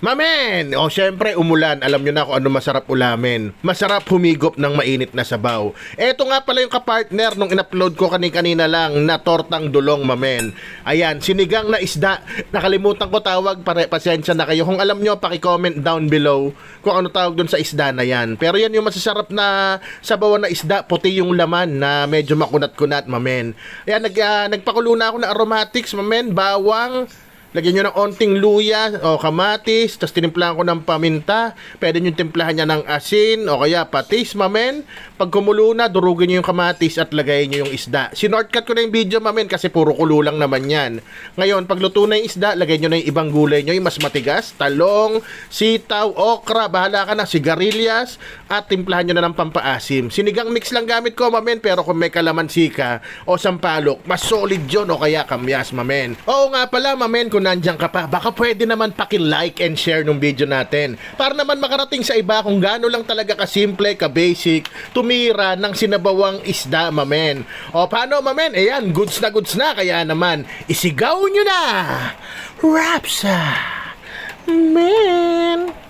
Mamen! O syempre, umulan. Alam nyo na kung ano masarap ulamin. Masarap humigop ng mainit na sabaw. Eto nga pala yung kapartner nung in-upload ko kanina lang na tortang dulong, mamen. Ayan, sinigang na isda. Nakalimutan ko tawag, pasensya na kayo. Kung alam nyo, paki-comment down below kung ano tawag dun sa isda na yan. Pero yan yung masasarap na sabawan na isda, puti yung laman na medyo makunat-kunat, mamen. Ayan, nagpakulo na ako ng aromatics, mamen. Bawang, lagyan nyo ng onting luya o kamatis, tapos tinimplahan ko ng paminta. Pwede nyo timplahan niya ng asin o kaya patis, mamen. Pag kumulo na, durugin nyo yung kamatis at lagay nyo yung isda. Sinortcut ko na yung video, mamen, kasi puro kulo lang naman yan. Ngayon, pag luto na yung isda, lagay nyo na yung ibang gulay nyo, yung mas matigas, talong, sitaw, okra, bahala ka na, sigarilyas, at timplahan nyo na ng pampaasim. Sinigang mix lang gamit ko, mamen, pero kung may kalamansi ka o sampalok, mas solid yun o kaya kamyas, mamen. Oo nga pala, mamen, kung nandiyan ka pa, baka pwede naman paki-like and share nung video natin para naman makarating sa iba kung gaano lang talaga kasimple, ka-basic, tumira ng sinabawang isda, mamen. O paano, mamen? Ayan, goods na, kaya naman, isigaw nyo na! Rapsa! Men!